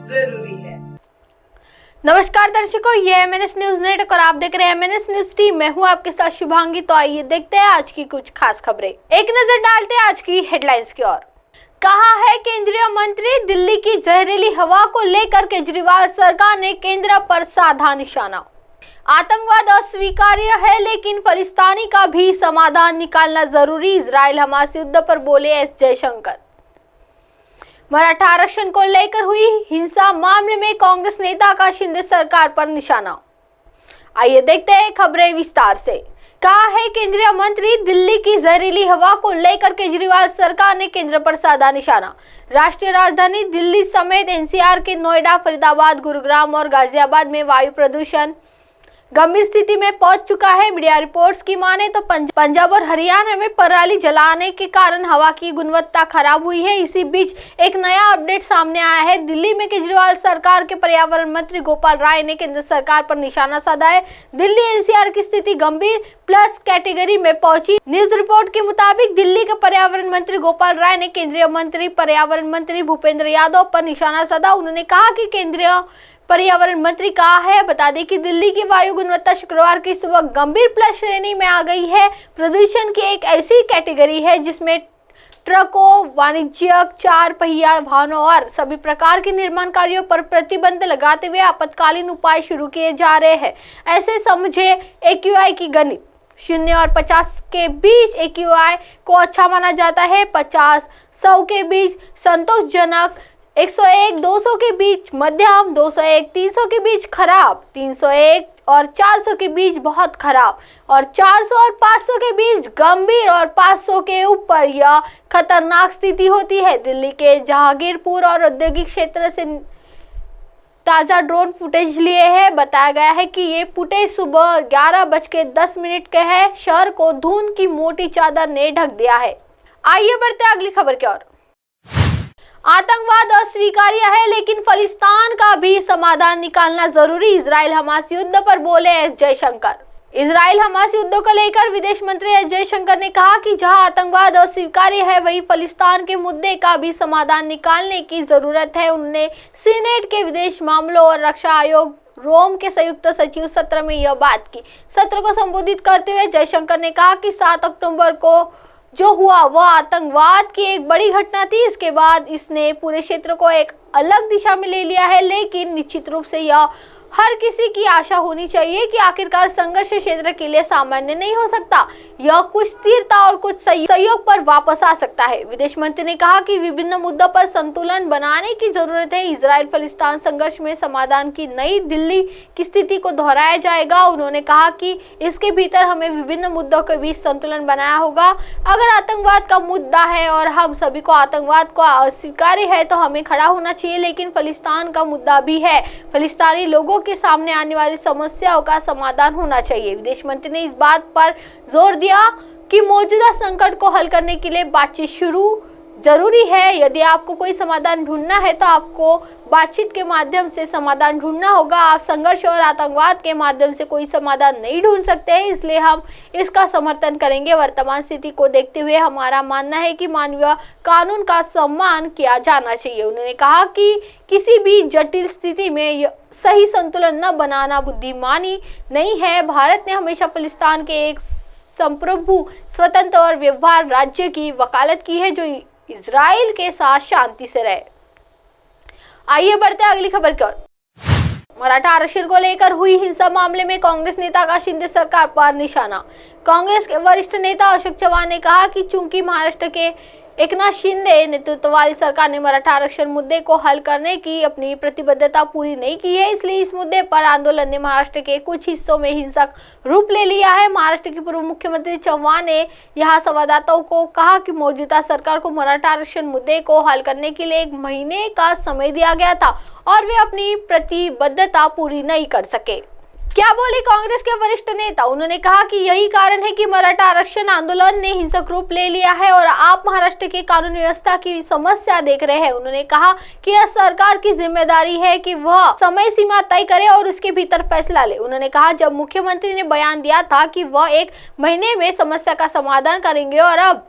जरूरी है। नमस्कार दर्शकों, ये MNS न्यूज नेटवर्क और आप देख रहे हैं MNS न्यूज टीम। मैं हूं आपके साथ शुभांगी। तो आइए देखते हैं आज की कुछ खास खबरें। एक नजर डालते हैं आज की हेडलाइंस की ओर। कहा है केंद्रीय मंत्री, दिल्ली की जहरीली हवा को लेकर केजरीवाल सरकार ने केंद्र पर साधा निशाना। आतंकवाद अस्वीकार्य है, लेकिन फलिस्तानी का भी समाधान निकालना जरूरी। इजराइल हमास युद्ध पर बोले एस जयशंकर। मराठा आरक्षण को लेकर हुई हिंसा मामले में कांग्रेस नेता का शिंदे सरकार पर निशाना। आइए देखते हैं खबरें विस्तार से। कहा है केंद्रीय मंत्री, दिल्ली की जहरीली हवा को लेकर केजरीवाल सरकार ने केंद्र पर साधा निशाना। राष्ट्रीय राजधानी दिल्ली समेत NCR के नोएडा, फरीदाबाद, गुरुग्राम और गाजियाबाद में वायु प्रदूषण गंभीर स्थिति में पहुंच चुका है। मीडिया रिपोर्ट्स की माने तो पंजाब और हरियाणा में पराली जलाने के कारण हवा की गुणवत्ता खराब हुई है। इसी बीच एक नया अपडेट सामने आया है। दिल्ली में केजरीवाल सरकार के पर्यावरण मंत्री गोपाल राय ने केंद्र सरकार पर निशाना साधा है। दिल्ली NCR की स्थिति गंभीर प्लस कैटेगरी में पहुंची। न्यूज रिपोर्ट के मुताबिक दिल्ली के पर्यावरण मंत्री गोपाल राय ने केंद्रीय मंत्री पर्यावरण मंत्री भूपेंद्र यादव पर निशाना साधा। उन्होंने कहा कि केंद्रीय पर्यावरण मंत्री कहा है। बता दें कि दिल्ली की वायु गुणवत्ता शुक्रवार की सुबह गंभीर प्लस श्रेणी में आ गई है। प्रदूषण की एक ऐसी कैटेगरी है जिसमें ट्रकों, वाणिज्यिक 4 पहिया वाहनों और सभी प्रकार के निर्माण कार्यों पर प्रतिबंध लगाते हुए आपातकालीन उपाय शुरू किए जा रहे हैं। ऐसे समझे AQI की गणित 0 और 50 के बीच AQI को अच्छा माना जाता है। 50 100 के बीच संतोषजनक, 101 200 के बीच मध्यम, 201 300 के बीच खराब, 301 और 400 के बीच बहुत खराब और 400 और 500 के बीच गंभीर और 500 के ऊपर यह खतरनाक स्थिति होती है। दिल्ली के जहांगीरपुर और औद्योगिक क्षेत्र से ताज़ा ड्रोन फुटेज लिए हैं। बताया गया है कि ये फुटेज सुबह 11:10 के है। शहर को धुंध की मोटी चादर ने ढक दिया है। आइए बढ़ते हैं अगली खबर की ओर। आतंकवाद अस्वीकार्य है, लेकिन फलिस्तान का भी समाधान निकालना जरूरी। इजराइल हमास युद्ध पर बोले एस जयशंकर। इजराइल हमास युद्ध को लेकर विदेश मंत्री एस जयशंकर ने कहा कि जहां आतंकवाद अस्वीकार्य है, वहीं फलिस्तान के मुद्दे का भी समाधान निकालने की जरूरत है। उन्होंने सीनेट के विदेश मामलों और रक्षा आयोग रोम के संयुक्त सचिव सत्र में यह बात की। सत्र को संबोधित करते हुए जयशंकर ने कहा कि 7 अक्टूबर को जो हुआ वह आतंकवाद की एक बड़ी घटना थी। इसके बाद इसने पूरे क्षेत्र को एक अलग दिशा में ले लिया है, लेकिन निश्चित रूप से यह हर किसी की आशा होनी चाहिए कि आखिरकार संघर्ष क्षेत्र के लिए सामान्य नहीं हो सकता। यह कुछ स्थिरता और कुछ सहयोग पर वापस आ सकता है। विदेश मंत्री ने कहा कि विभिन्न मुद्दों पर संतुलन बनाने की जरूरत है। इजराइल फलिस्तान संघर्ष में समाधान की नई दिल्ली की स्थिति को दोहराया जाएगा। उन्होंने कहा कि इसके भीतर हमें विभिन्न मुद्दों के बीच संतुलन बनाया होगा। अगर आतंकवाद का मुद्दा है और हम सभी को आतंकवाद को अस्वीकार्य है तो हमें खड़ा होना चाहिए, लेकिन फलिस्तान का मुद्दा भी है। फलिस्तानी लोगों के सामने आने वाली समस्याओं का समाधान होना चाहिए। विदेश मंत्री ने इस बात पर जोर दिया कि मौजूदा संकट को हल करने के लिए बातचीत शुरू जरूरी है। यदि आपको कोई समाधान ढूंढना है तो आपको बातचीत के माध्यम से समाधान ढूंढना होगा। आप संघर्ष और आतंकवाद के माध्यम से कोई समाधान नहीं ढूंढ सकते हैं, इसलिए हम इसका समर्थन करेंगे। वर्तमान स्थिति को देखते हुए हमारा मानना है कि मानवीय कानून का सम्मान किया जाना चाहिए। उन्होंने कहा कि किसी भी जटिल स्थिति में सही संतुलन न बनाना बुद्धिमानी नहीं है। भारत ने हमेशा फलिस्तान के एक संप्रभु, स्वतंत्र और व्यवहार राज्य की वकालत की है जो इजराइल के साथ शांति से रहे। आइए बढ़ते हैं अगली खबर की ओर। मराठा आरक्षण को लेकर हुई हिंसा मामले में कांग्रेस नेता का शिंदे सरकार पर निशाना। कांग्रेस के वरिष्ठ नेता अशोक चव्हाण ने कहा कि चूंकि महाराष्ट्र के एकनाथ शिंदे नेतृत्व वाली सरकार ने मराठा आरक्षण मुद्दे को हल करने की अपनी प्रतिबद्धता पूरी नहीं की है, इसलिए इस मुद्दे पर आंदोलन ने महाराष्ट्र के कुछ हिस्सों में हिंसक रूप ले लिया है। महाराष्ट्र के पूर्व मुख्यमंत्री चव्हाण ने यहां संवाददाताओं को कहा कि मौजूदा सरकार को मराठा आरक्षण मुद्दे को हल करने के लिए 1 महीने का समय दिया गया था और वे अपनी प्रतिबद्धता पूरी नहीं कर सके। क्या बोले कांग्रेस के वरिष्ठ नेता? उन्होंने कहा कि यही कारण है कि मराठा आरक्षण आंदोलन ने हिंसक रूप ले लिया है और आप महाराष्ट्र के कानून व्यवस्था की समस्या देख रहे हैं। उन्होंने कहा कि यह सरकार की जिम्मेदारी है कि वह समय सीमा तय करे और उसके भीतर फैसला ले। उन्होंने कहा जब मुख्यमंत्री ने बयान दिया था कि वह 1 महीने में समस्या का समाधान करेंगे और अब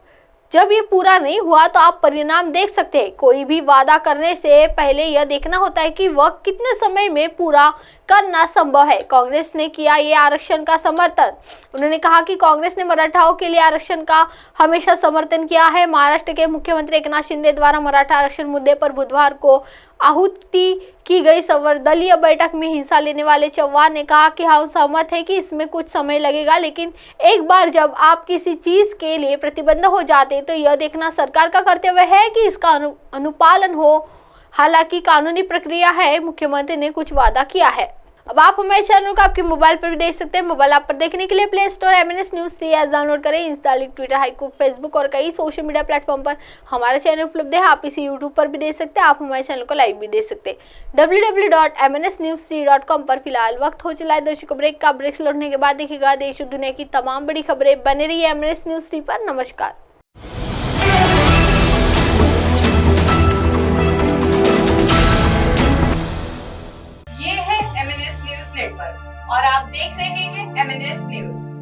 जब ये पूरा नहीं हुआ तो आप परिणाम देख सकते हैं। कोई भी वादा करने से पहले यह देखना होता है कि वह कितने समय में पूरा करना संभव है। कांग्रेस ने किया ये आरक्षण का समर्थन। उन्होंने कहा कि कांग्रेस ने मराठाओं के लिए आरक्षण का हमेशा समर्थन किया है। महाराष्ट्र के मुख्यमंत्री एकनाथ शिंदे द्वारा मराठा आरक्षण मुद्दे पर बुधवार को आहुति की गई सर्वदलीय बैठक में हिस्सा लेने वाले चव्हाण ने कहा कि हम सहमत हैं कि इसमें कुछ समय लगेगा, लेकिन एक बार जब आप किसी चीज के लिए प्रतिबद्ध हो जाते तो यह देखना सरकार का कर्तव्य है कि इसका अनुपालन हो। हालांकि कानूनी प्रक्रिया है, मुख्यमंत्री ने कुछ वादा किया है। अब आप हमारे चैनल को आपके मोबाइल पर भी देख सकते हैं। मोबाइल ऐप पर देखने के लिए play store MNS News 3 app download करें। इंस्टा, ट्विटर, हाइकू, फेसबुक और कई सोशल मीडिया प्लेटफॉर्म पर हमारा चैनल उपलब्ध है। आप इसे यूट्यूब पर भी देख सकते हैं। आप हमारे चैनल को लाइव भी देख सकते हैं www.mnsnews3.com पर। फिलहाल वक्त हो चला है दर्शकों ब्रेक का। ब्रेक लौटने के बाद देखिएगा देश और दुनिया की तमाम बड़ी खबरें। बने रहिए MNS News 3 पर। नमस्कार। ये है MNS न्यूज नेटवर्क और आप देख रहे हैं MNS न्यूज।